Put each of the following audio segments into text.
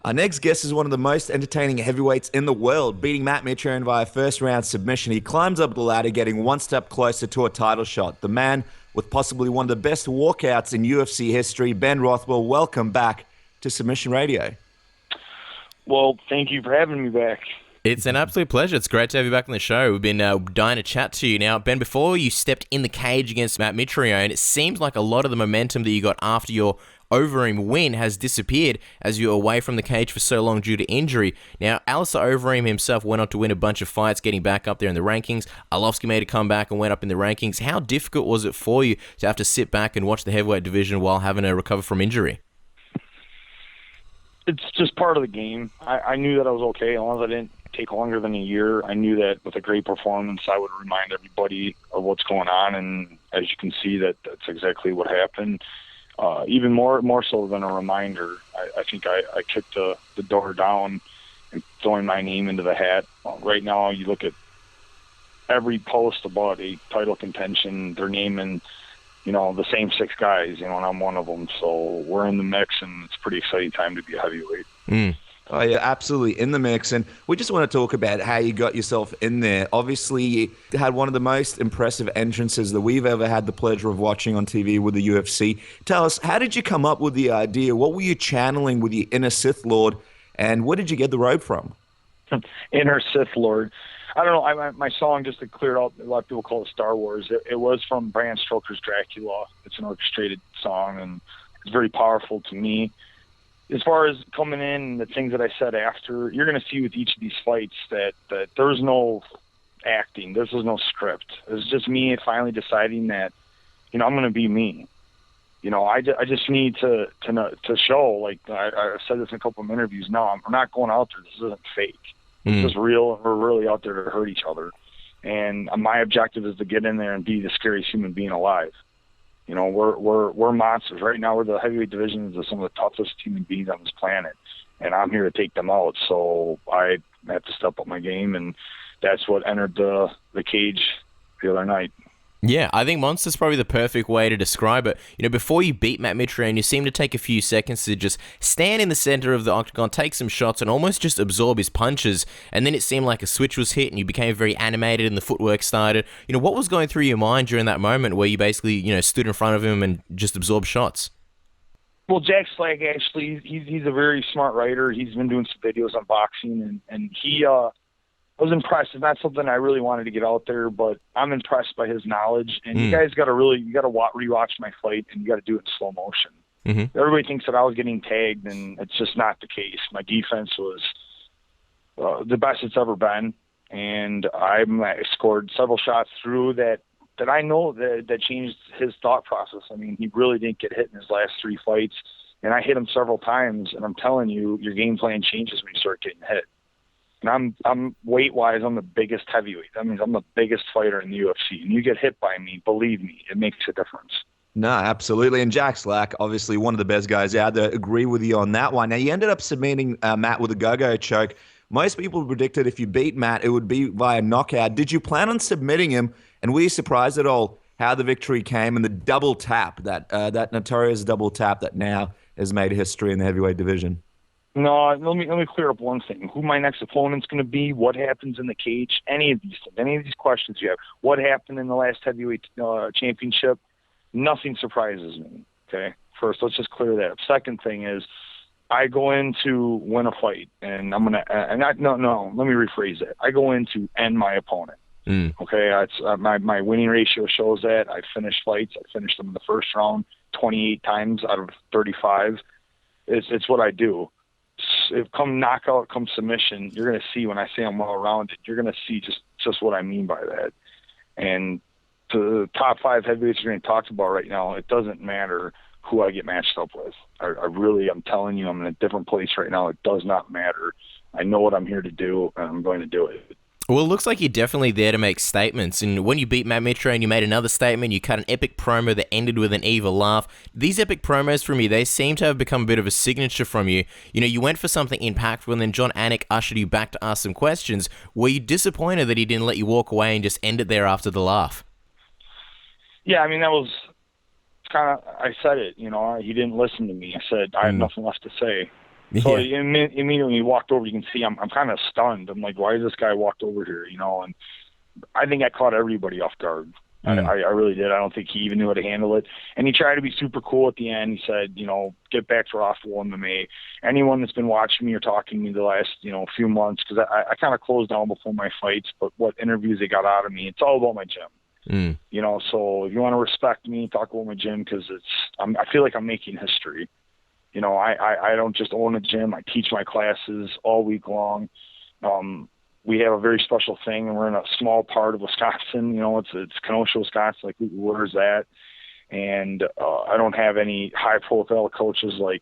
Our next guest is one of the most entertaining heavyweights in the world, beating Matt Mitrione via first-round submission. He climbs up the ladder, getting one step closer to a title shot. The man with possibly one of the best walkouts in UFC history, Ben Rothwell, welcome back to Submission Radio. Well, thank you for having me back. It's an absolute pleasure. It's great to have you back on the show. We've been dying to chat to you. Now, Ben, before you stepped in the cage against Matt Mitrione, it seems like a lot of the momentum that you got after your Overeem win has disappeared as you were away from the cage for so long due to injury. Now, Alistair Overeem himself went on to win a bunch of fights, getting back up there in the rankings. Arlovski made a comeback and went up in the rankings. How difficult was it for you to have to sit back and watch the heavyweight division while having to recover from injury? It's just part of the game. I knew that I was okay as long as I didn't take longer than a year. I knew that with a great performance, I would remind everybody of what's going on, and as you can see, that's exactly what happened. Even more so than a reminder, I think I kicked the door down and throwing my name into the hat. Right now, you look at every post about a title contention, they're naming, the same six guys, and I'm one of them. So we're in the mix, and it's a pretty exciting time to be a heavyweight. Oh, yeah, absolutely in the mix. And we just want to talk about how you got yourself in there. Obviously, you had one of the most impressive entrances that we've ever had the pleasure of watching on TV with the UFC. Tell us, how did you come up with the idea? What were you channeling with your inner Sith Lord? And where did you get the robe from? Inner Sith Lord. I don't know. My song, just to clear it up, a lot of people call it Star Wars. It was from Bram Stoker's Dracula. It's an orchestrated song, and it's very powerful to me. As far as coming in and the things that I said after, you're going to see with each of these fights that there's no acting. There's no script. It's just me finally deciding that, I'm going to be me. I just need to show, like I've said this in a couple of interviews now, I'm not going out there. This isn't fake. This is real. We're really out there to hurt each other. And my objective is to get in there and be the scariest human being alive. We're monsters. Right now, we're the heavyweight divisions of some of the toughest human beings on this planet, and I'm here to take them out. So I have to step up my game, and that's what entered the cage the other night. Yeah, I think monster's probably the perfect way to describe it. Before you beat Matt Mitrione, you seem to take a few seconds to just stand in the center of the octagon, take some shots, and almost just absorb his punches. And then it seemed like a switch was hit, and you became very animated, and the footwork started. What was going through your mind during that moment where you basically, stood in front of him and just absorbed shots? Well, Jack Slag, actually, he's a very smart writer. He's been doing some videos on boxing, and he I was impressed. It's not something I really wanted to get out there, but I'm impressed by his knowledge. And you guys got to rewatch my fight, and you got to do it in slow motion. Mm-hmm. Everybody thinks that I was getting tagged, and it's just not the case. My defense was the best it's ever been, and I scored several shots through that I know that changed his thought process. I mean, he really didn't get hit in his last three fights, and I hit him several times. And I'm telling you, your game plan changes when you start getting hit. And I'm weight-wise, I'm the biggest heavyweight. That means I'm the biggest fighter in the UFC. And you get hit by me, believe me, it makes a difference. No, absolutely. And Jack Slack, obviously one of the best guys out there, agree with you on that one. Now, you ended up submitting Matt with a go-go choke. Most people predicted if you beat Matt, it would be via knockout. Did you plan on submitting him? And were you surprised at all how the victory came and the double tap, that notorious double tap that now has made history in the heavyweight division? No, let me clear up one thing. Who my next opponent's going to be, what happens in the cage, any of these things, any of these questions you have. What happened in the last heavyweight championship, nothing surprises me, okay? First, let's just clear that up. Second thing is, I go in to win a fight, and I'm going to no, let me rephrase that. I go in to end my opponent, okay? It's, my winning ratio shows that. I finished fights. I finished them in the first round 28 times out of 35. It's what I do. If come knockout, come submission, you're going to see when I say I'm well-rounded, you're going to see just what I mean by that. And the top five heavyweights you're going to talk about right now, it doesn't matter who I get matched up with. I'm telling you, I'm in a different place right now. It does not matter. I know what I'm here to do, and I'm going to do it. Well, it looks like you're definitely there to make statements. And when you beat Matt Mitrione, you made another statement. You cut an epic promo that ended with an evil laugh. These epic promos from you, they seem to have become a bit of a signature from you. You went for something impactful, and then Jon Anik ushered you back to ask some questions. Were you disappointed that he didn't let you walk away and just end it there after the laugh? Yeah, I mean, that was kind of, I said it, he didn't listen to me. I said, I have nothing left to say. So immediately when he walked over, you can see I'm kind of stunned. I'm like, why is this guy walked over here? And I think I caught everybody off guard. I really did. I don't think he even knew how to handle it. And he tried to be super cool at the end. He said, get back to Rothwell MMA. Anyone that's been watching me or talking to me the last, few months, because I kind of closed down before my fights, but what interviews they got out of me, it's all about my gym. So if you want to respect me, talk about my gym, because I feel like I'm making history. I don't just own a gym. I teach my classes all week long. We have a very special thing, and we're in a small part of Wisconsin. It's Kenosha, Wisconsin. Like, where's that? And I don't have any high-profile coaches like,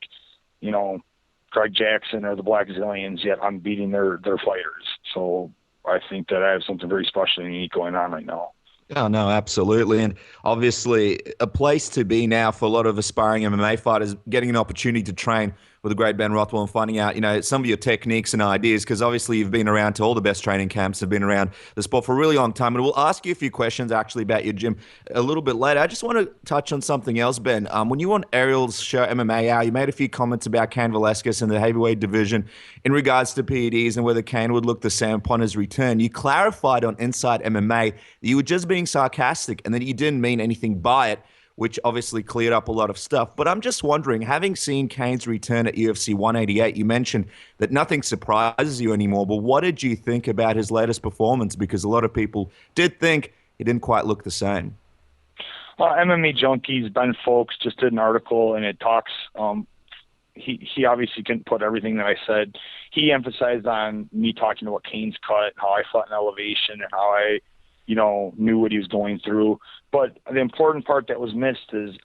Greg Jackson or the Black Zillions, yet I'm beating their fighters. So I think that I have something very special and unique going on right now. Oh, no, absolutely. And obviously a place to be now for a lot of aspiring MMA fighters, getting an opportunity to train with the great Ben Rothwell and finding out, some of your techniques and ideas, because obviously you've been around to all the best training camps, have been around the sport for a really long time. And we'll ask you a few questions actually about your gym a little bit later. I just want to touch on something else, Ben. When you were on Ariel's show, MMA Hour, you made a few comments about Cain Velasquez and the heavyweight division in regards to PEDs and whether Cain would look the same upon his return. You clarified on Inside MMA that you were just being sarcastic and that you didn't mean anything by it, which obviously cleared up a lot of stuff. But I'm just wondering, having seen Cain's return at UFC 188, you mentioned that nothing surprises you anymore, but what did you think about his latest performance? Because a lot of people did think he didn't quite look the same. MMA Junkies, Ben Folks, just did an article, and it talks, he obviously couldn't put everything that I said. He emphasized on me talking about Cain's cut, how I fought in elevation, and how I knew what he was going through. But the important part that was missed is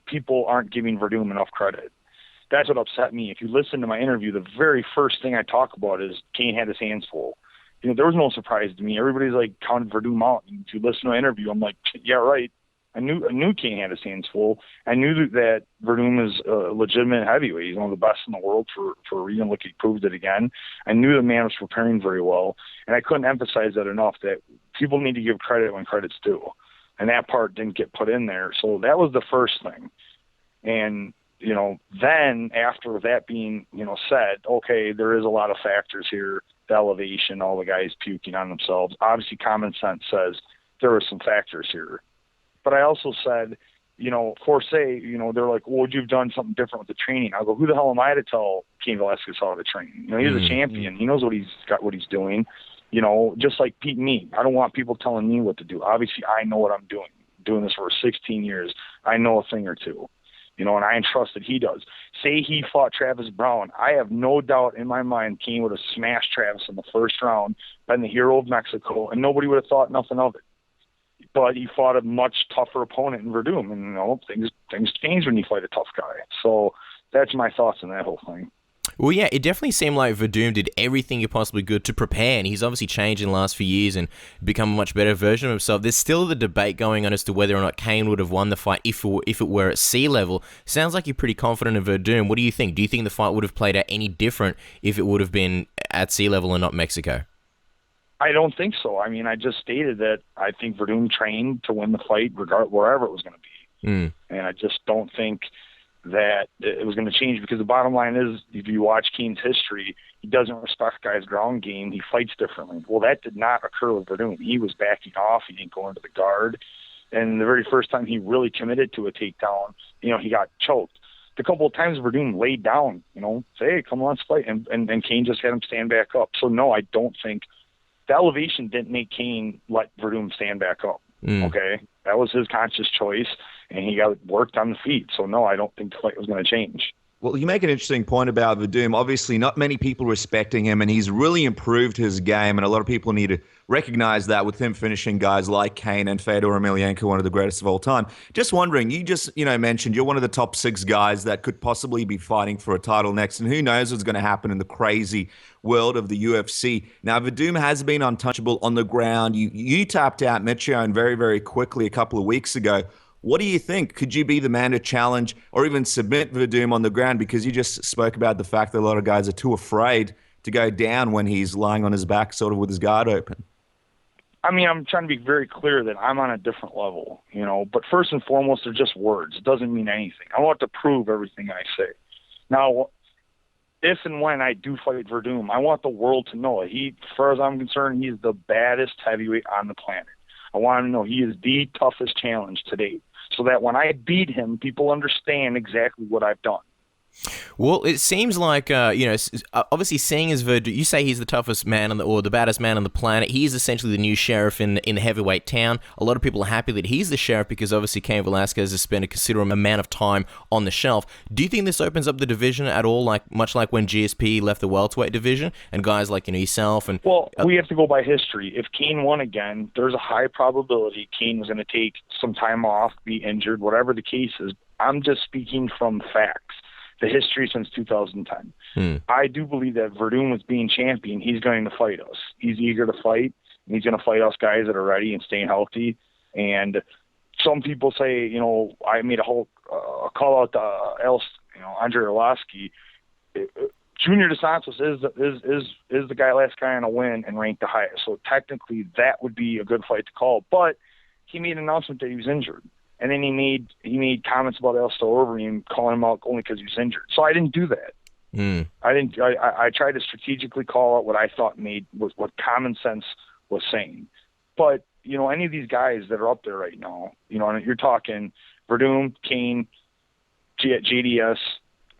people aren't giving Werdum enough credit. That's what upset me. If you listen to my interview, the very first thing I talk about is Cain had his hands full. There was no surprise to me. Everybody's like counted Werdum out. And if you listen to my interview, I'm like, yeah, right. I knew Cain had his hands full. I knew that Werdum is a legitimate heavyweight. He's one of the best in the world for a reason. Look, he proved it again. I knew the man was preparing very well, and I couldn't emphasize that enough, that people need to give credit when credit's due, and that part didn't get put in there. So that was the first thing. And, then after that being, said, okay, there is a lot of factors here, the elevation, all the guys puking on themselves. Obviously, common sense says there are some factors here. But I also said, Corsair, they're like, well, would you have done something different with the training? I go, who the hell am I to tell Cain Velasquez how to train? He's a champion. He knows what he's doing. Just like Pete and me. I don't want people telling me what to do. Obviously, I know what I'm doing. Doing this for 16 years. I know a thing or two. And I entrust that he does. Say he fought Travis Brown. I have no doubt in my mind Cain would have smashed Travis in the first round, been the hero of Mexico, and nobody would have thought nothing of it. But he fought a much tougher opponent in Werdum, and things change when you fight a tough guy. So that's my thoughts on that whole thing. Well, yeah, it definitely seemed like Werdum did everything he possibly could to prepare, and he's obviously changed in the last few years and become a much better version of himself. There's still the debate going on as to whether or not Cain would have won the fight if it were at sea level. Sounds like you're pretty confident in Werdum. What do you think? Do you think the fight would have played out any different if it would have been at sea level and not Mexico? I don't think so. I mean, I just stated that I think Werdum trained to win the fight wherever it was going to be. And I just don't think that it was going to change, because the bottom line is, if you watch Cain's history, he doesn't respect guys' ground game. He fights differently. Well, that did not occur with Werdum. He was backing off. He didn't go into the guard. And the very first time he really committed to a takedown, he got choked. The couple of times Werdum laid down, say, hey, come on, let's fight. And Cain just had him stand back up. So, no, I don't think the elevation didn't make Cain let Werdum stand back up. Okay? That was his conscious choice, and he got worked on the feet. So, no, I don't think the fight was going to change. Well, you make an interesting point about Werdum. Obviously, not many people respecting him, and he's really improved his game, and a lot of people need to recognize that with him finishing guys like Cain and Fedor Emelianenko, one of the greatest of all time. Just wondering, you just mentioned you're one of the top 6 guys that could possibly be fighting for a title next, and who knows what's going to happen in the crazy world of the UFC. Now, Werdum has been untouchable on the ground. You tapped out Mitrione very, very quickly a couple of weeks ago. What do you think? Could you be the man to challenge or even submit Werdum on the ground? Because you just spoke about the fact that a lot of guys are too afraid to go down when he's lying on his back, sort of with his guard open. I mean, I'm trying to be very clear that I'm on a different level, But first and foremost, they're just words. It doesn't mean anything. I want to prove everything I say. Now, if and when I do fight Werdum, I want the world to know it. As far as I'm concerned, he's the baddest heavyweight on the planet. I want to know he is the toughest challenge to date, so that when I beat him, people understand exactly what I've done. Well, it seems like, obviously seeing as Werdum, you say he's the toughest man or the baddest man on the planet. He is essentially the new sheriff in the heavyweight town. A lot of people are happy that he's the sheriff because obviously Cain Velasquez has spent a considerable amount of time on the shelf. Do you think this opens up the division at all, much like when GSP left the welterweight division and guys like yourself? And well, we have to go by history. If Cain won again, there's a high probability Cain was going to take some time off, be injured, whatever the case is. I'm just speaking from facts. The history since 2010. I do believe that Werdum was being champion. He's going to fight us. He's eager to fight, and he's going to fight us guys that are ready and staying healthy. And some people say, I made a whole call out to Andrei Arlovski. Junior Dos Santos is the last guy on a win and ranked the highest. So technically, that would be a good fight to call. But he made an announcement that he was injured. And then he made comments about Overeem, calling him out only because he was injured. So I didn't do that. I tried to strategically call out what I thought was what common sense was saying. But any of these guys that are up there right now, you're talking Werdum, Cain, JDS,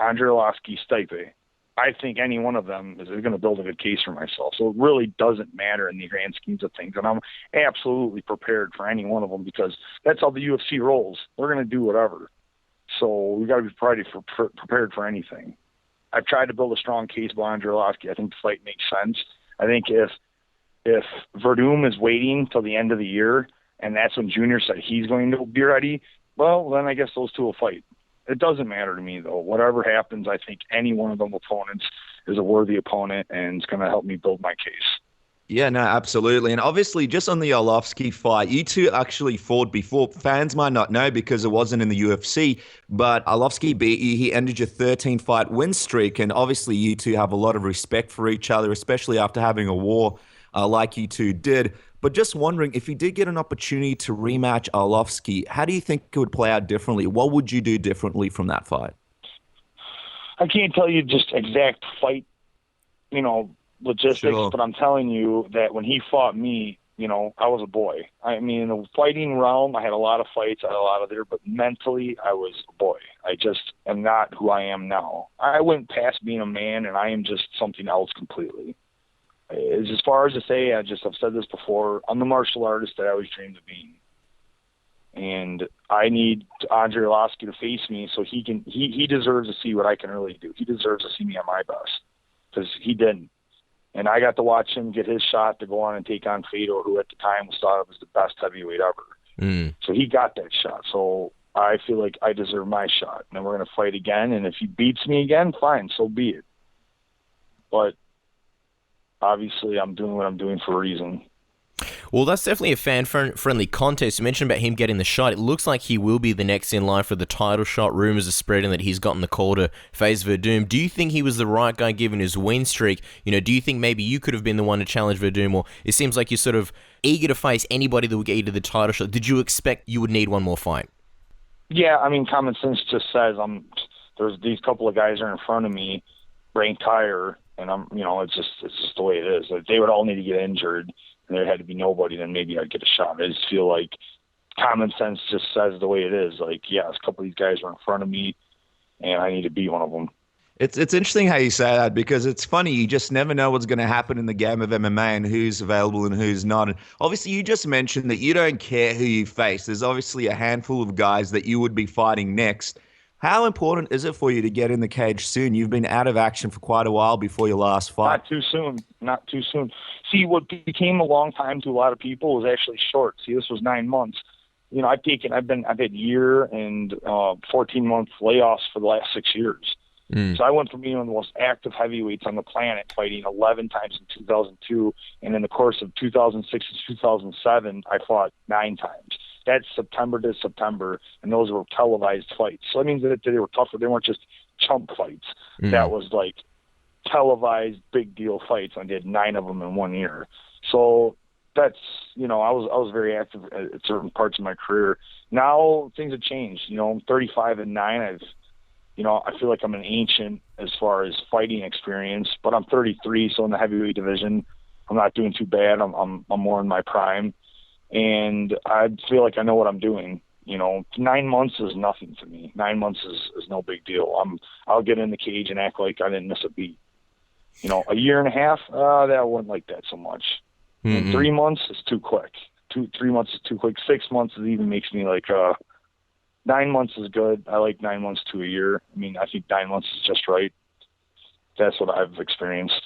Andrei Arlovski, Stipe. I think any one of them is going to build a good case for myself. So it really doesn't matter in the grand schemes of things. And I'm absolutely prepared for any one of them because that's how the UFC rolls. They're going to do whatever. So we got to be prepared for anything. I've tried to build a strong case about Andrei Arlovski. I think the fight makes sense. I think if Werdum is waiting till the end of the year and that's when Junior said he's going to be ready, well, then I guess those two will fight. It doesn't matter to me, though. Whatever happens, I think any one of them opponents is a worthy opponent, and it's going to help me build my case. Yeah, no, absolutely. And obviously, just on the Arlovski fight, you two actually fought before. Fans might not know because it wasn't in the UFC, but Arlovski beat you. He ended your 13-fight win streak, and obviously you two have a lot of respect for each other, especially after having a war like you two did. But just wondering, if you did get an opportunity to rematch Arlovski, how do you think it would play out differently? What would you do differently from that fight? I can't tell you just exact fight, logistics, sure. But I'm telling you that when he fought me, I was a boy. I mean, in the fighting realm, I had a lot of fights, I had a lot of there, but mentally, I was a boy. I just am not who I am now. I went past being a man, and I am just something else completely. As far as to say, I've said this before, I'm the martial artist that I always dreamed of being. And I need Andrei Arlovski to face me so he deserves to see what I can really do. He deserves to see me at my best because he didn't. And I got to watch him get his shot to go on and take on Fedor, who at the time was thought of as the best heavyweight ever. So he got that shot. So I feel like I deserve my shot. And then we're going to fight again. And if he beats me again, fine, so be it. But obviously, I'm doing what I'm doing for a reason. Well, that's definitely a fan-friendly contest. You mentioned about him getting the shot. It looks like he will be the next in line for the title shot. Rumors are spreading that he's gotten the call to face Werdum. Do you think he was the right guy given his win streak? Do you think maybe you could have been the one to challenge Werdum? Or it seems like you're sort of eager to face anybody that will get you to the title shot. Did you expect you would need one more fight? Yeah, I mean, common sense just says there's these couple of guys are in front of me, ranked higher, and it's just the way it is. Like, they would all need to get injured, and there had to be nobody, then maybe I'd get a shot. I just feel like common sense just says the way it is. Like, yeah, a couple of these guys are in front of me, and I need to beat one of them. It's interesting how you say that because it's funny. You just never know what's going to happen in the game of MMA and who's available and who's not. And obviously, you just mentioned that you don't care who you face. There's obviously a handful of guys that you would be fighting next. How important is it for you to get in the cage soon? You've been out of action for quite a while before your last fight. Not too soon. See, what became a long time to a lot of people was actually short. See, this was 9 months. I've had year and 14-month layoffs for the last 6 years. So I went from being one of the most active heavyweights on the planet, fighting 11 times in 2002, and in the course of 2006 to 2007, I fought 9 times. That's September to September, and those were televised fights. So that means that they were tougher. They weren't just chump fights. That was like televised big deal fights. I did 9 of them in 1 year. So that's, I was very active at certain parts of my career. Now things have changed. I'm 35 and 9. I feel like I'm an ancient as far as fighting experience, but I'm 33, so in the heavyweight division, I'm not doing too bad. I'm more in my prime, and I feel like I know what I'm doing. 9 months is nothing to me. 9 months is no big deal. I'll get in the cage and act like I didn't miss a beat. A year and a half, that I wouldn't like that so much. And 3 months is too quick. 3 months is too quick. 6 months even makes me like, 9 months is good. I like 9 months to a year. I think 9 months is just right. That's what I've experienced.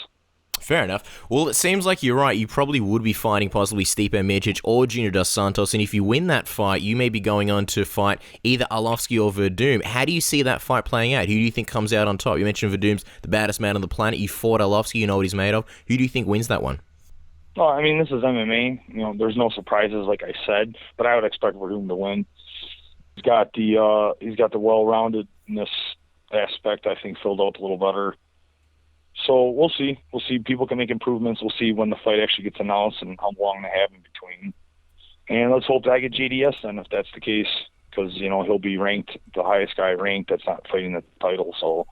Fair enough. Well, it seems like you're right. You probably would be fighting possibly Stipe Miocic or Junior Dos Santos, and if you win that fight, you may be going on to fight either Arlovski or Werdum. How do you see that fight playing out? Who do you think comes out on top? You mentioned Werdum's the baddest man on the planet. You fought Arlovski. You know what he's made of. Who do you think wins that one? Well, this is MMA. There's no surprises, like I said, but I would expect Werdum to win. He's got the well-roundedness aspect, I think, filled out a little better. So we'll see. People can make improvements. We'll see when the fight actually gets announced and how long they have in between. And let's hope that I get JDS then, if that's the case, because he'll be ranked, the highest guy ranked that's not fighting the title. So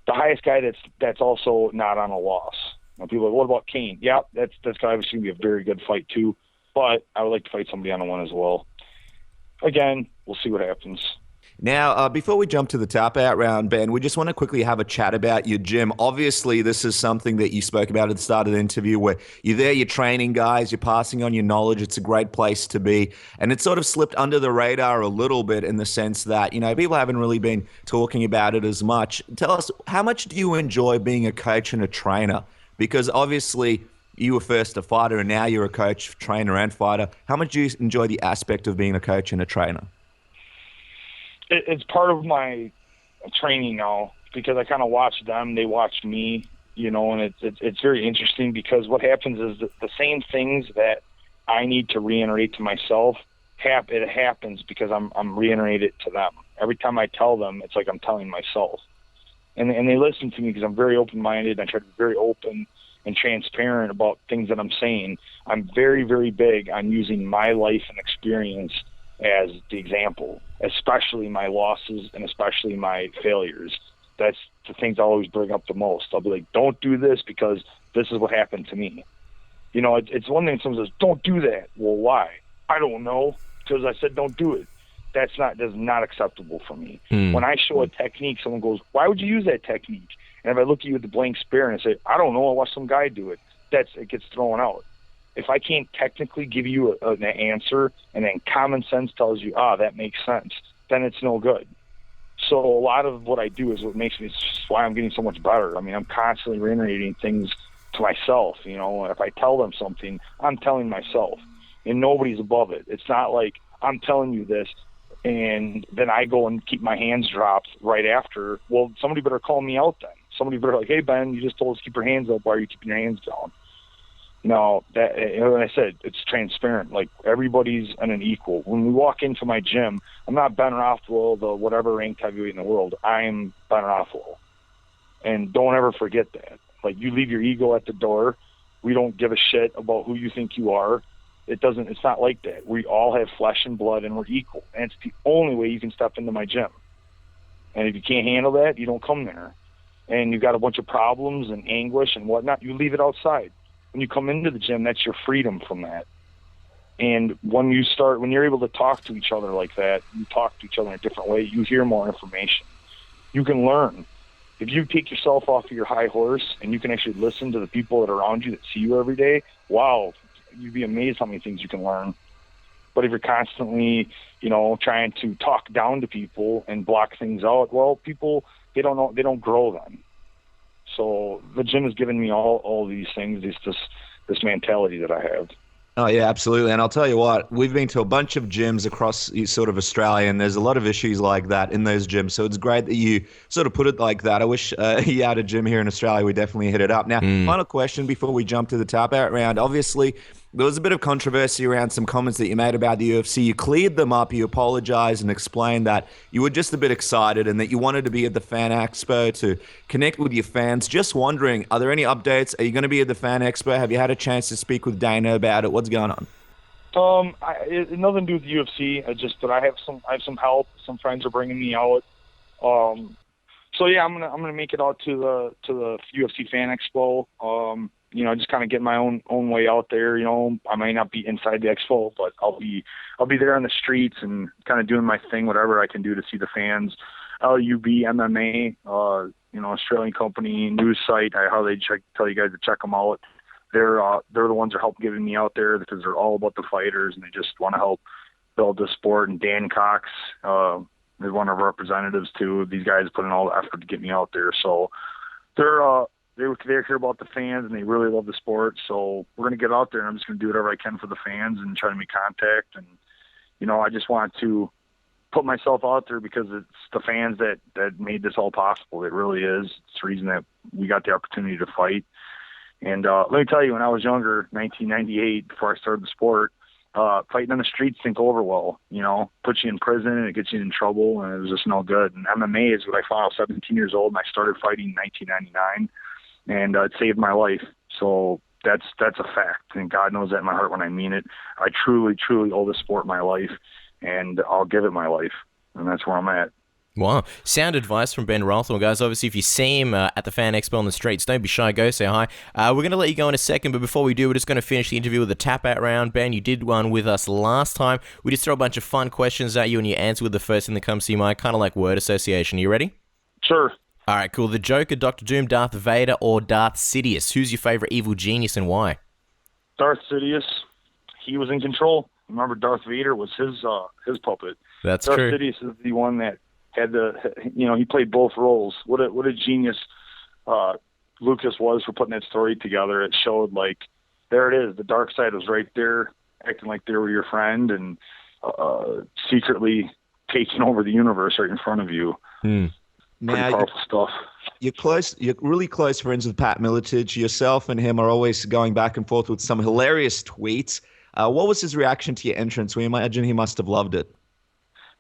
the highest guy that's also not on a loss. People are like, what about Cain? Yeah, that's obviously going to be a very good fight too. But I would like to fight somebody on a one as well. Again, we'll see what happens. Now, before we jump to the tap-out round, Ben, we just want to quickly have a chat about your gym. Obviously, this is something that you spoke about at the start of the interview where you're there, you're training guys, you're passing on your knowledge. It's a great place to be. And it sort of slipped under the radar a little bit in the sense that, people haven't really been talking about it as much. Tell us, how much do you enjoy being a coach and a trainer? Because obviously you were first a fighter and now you're a coach, trainer, and fighter. How much do you enjoy the aspect of being a coach and a trainer? It's part of my training now because I kind of watch them. They watch me, and it's very interesting because what happens is the same things that I need to reiterate to myself, it happens because I'm reiterating it to them. Every time I tell them, it's like I'm telling myself. And they listen to me because I'm very open-minded. I try to be very open and transparent about things that I'm saying. I'm very, very big on using my life and experience as the example, especially my losses and especially my failures. That's the things I always bring up the most. I'll be like, don't do this because this is what happened to me. It's one thing someone says, don't do that. Well, why? I don't know, because I said don't do it. That's not acceptable for me. When I show a technique, someone goes, why would you use that technique? And if I look at you with the blank stare and I say, I don't know, I watched some guy do it, it gets thrown out. If I can't technically give you an answer and then common sense tells you, that makes sense, then it's no good. So a lot of what I do is what makes me, it's just why I'm getting so much better. I'm constantly reiterating things to myself. If I tell them something, I'm telling myself, and nobody's above it. It's not like I'm telling you this and then I go and keep my hands dropped right after. Well, somebody better call me out then. Somebody better like, hey, Ben, you just told us to keep your hands up. Why are you keeping your hands down? No, like I said, it's transparent. Like, everybody's an equal. When we walk into my gym, I'm not Ben Rothwell, the whatever ranked heavyweight in the world. I'm Ben Rothwell. And don't ever forget that. Like, you leave your ego at the door. We don't give a shit about who you think you are. It's not like that. We all have flesh and blood and we're equal. And it's the only way you can step into my gym. And if you can't handle that, you don't come there. And you've got a bunch of problems and anguish and whatnot, you leave it outside. When you come into the gym, that's your freedom from that. And when you're able to talk to each other like that, you talk to each other in a different way, you hear more information. You can learn. If you take yourself off of your high horse and you can actually listen to the people that are around you that see you every day, wow, you'd be amazed how many things you can learn. But if you're constantly, trying to talk down to people and block things out, well, people, they don't grow then. So the gym has given me all these things, this mentality that I have. Oh, yeah, absolutely. And I'll tell you what, we've been to a bunch of gyms across sort of Australia, and there's a lot of issues like that in those gyms. So it's great that you sort of put it like that. I wish you had a gym here in Australia. We definitely hit it up. Now, final question before we jump to the tap-out round. Obviously, there was a bit of controversy around some comments that you made about the UFC. You cleared them up. You apologized and explained that you were just a bit excited and that you wanted to be at the Fan Expo to connect with your fans. Just wondering, are there any updates? Are you going to be at the Fan Expo? Have you had a chance to speak with Dana about it? What's going on? It nothing to do with the UFC. I have some help. Some friends are bringing me out. So yeah, I'm gonna make it out to the UFC Fan Expo. Just kind of get my own way out there. I might not be inside the expo, but I'll be there on the streets and kind of doing my thing, whatever I can do to see the fans. LUB MMA, Australian company news site. How they tell you guys to check them out. They're the ones that help giving me out there because they're all about the fighters and they just want to help build the sport. And Dan Cox, is one of our representatives too. These guys put in all the effort to get me out there. So they care about the fans and they really love the sport. So we're going to get out there and I'm just going to do whatever I can for the fans and try to make contact. And, I just want to put myself out there because it's the fans that made this all possible. It really is. It's the reason that we got the opportunity to fight. And let me tell you, when I was younger, 1998, before I started the sport, fighting on the streets didn't go over well. Puts you in prison and it gets you in trouble, and it was just no good. And MMA is what I found. I was 17 years old, and I started fighting in 1999, and it saved my life. So that's a fact, and God knows that in my heart when I mean it. I truly, truly owe the sport my life, and I'll give it my life, and that's where I'm at. Wow. Sound advice from Ben Rothwell, guys. Obviously, if you see him at the Fan Expo on the streets, don't be shy. Go say hi. We're going to let you go in a second, but before we do, we're just going to finish the interview with a tap-out round. Ben, you did one with us last time. We just throw a bunch of fun questions at you, and you answer with the first thing that comes to your mind, kind of like word association. You ready? Sure. All right, cool. The Joker, Dr. Doom, Darth Vader, or Darth Sidious? Who's your favorite evil genius and why? Darth Sidious. He was in control. Remember, Darth Vader was his puppet. That's Darth true. Sidious is the one that had he played both roles. What a genius Lucas was for putting that story together. It showed there it is. The dark side was right there, acting like they were your friend and secretly taking over the universe right in front of you. Pretty powerful stuff. You're really close friends with Pat Miletich. Yourself and him are always going back and forth with some hilarious tweets. What was his reaction to your entrance? We imagine he must have loved it.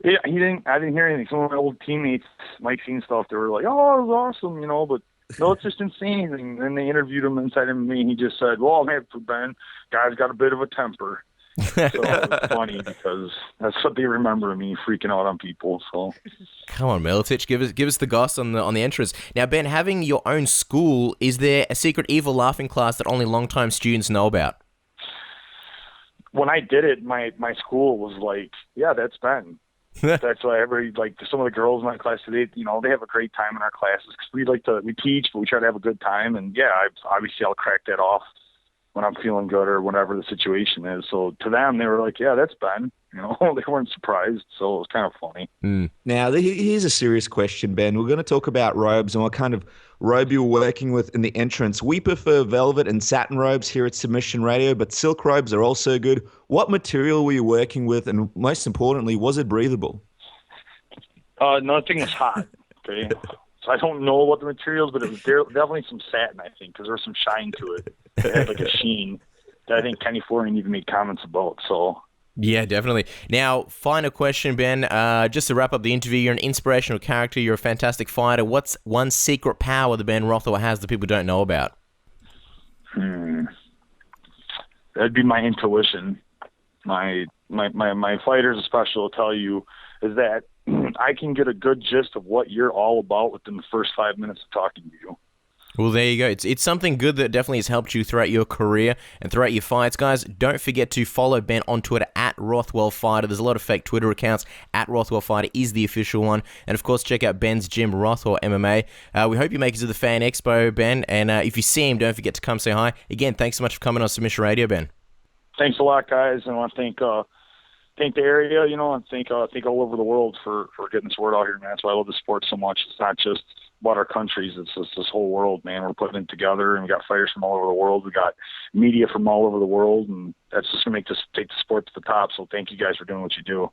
Yeah, I didn't hear anything. Some of my old teammates, Mike seen stuff, they were like, "Oh, it was awesome," but no, it's just insane. And then they interviewed him inside of me, and he just said, "Well, man, Ben, guy's got a bit of a temper." So it was funny because that's what they remember of me, freaking out on people. So come on, Miletich, give us the goss on the entrance. Now, Ben, having your own school, is there a secret evil laughing class that only longtime students know about? When I did it, my school was like, "Yeah, that's Ben." That's why some of the girls in my class today, they have a great time in our classes because we teach, but we try to have a good time. And yeah, obviously I'll crack that off when I'm feeling good or whatever the situation is. So to them, they were like, "Yeah, that's Ben." They weren't surprised, so it was kind of funny. Now, here's a serious question, Ben. We're going to talk about robes and what kind of robe you were working with in the entrance. We prefer velvet and satin robes here at Submission Radio, but silk robes are also good. What material were you working with, and most importantly, was it breathable? Nothing was hot, okay? So I don't know what the materials, but it was definitely some satin, I think, because there was some shine to it. It had a sheen that I think Kenny Florian even made comments about, so... Yeah, definitely. Now, final question, Ben. Just to wrap up the interview, you're an inspirational character. You're a fantastic fighter. What's one secret power that Ben Rothwell has that people don't know about? That'd be my intuition. My fighters, especially, will tell you is that I can get a good gist of what you're all about within the first 5 minutes of talking to you. Well, there you go. It's something good that definitely has helped you throughout your career and throughout your fights. Guys, don't forget to follow Ben on Twitter at Rothwell Fighter. There's a lot of fake Twitter accounts. At Rothwell Fighter is the official one. And, of course, check out Ben's Gym Rothwell MMA. We hope you make it to the Fan Expo, Ben. And if you see him, don't forget to come say hi. Again, thanks so much for coming on Submission Radio, Ben. Thanks a lot, guys. And I want to thank the area, and thank all over the world for getting this word out here, man. That's why I love the sport so much. It's not just about our countries. It's just this whole world, man. We're putting it together, and we got fighters from all over the world. We got media from all over the world, and that's just going to take the sport to the top. So thank you guys for doing what you do.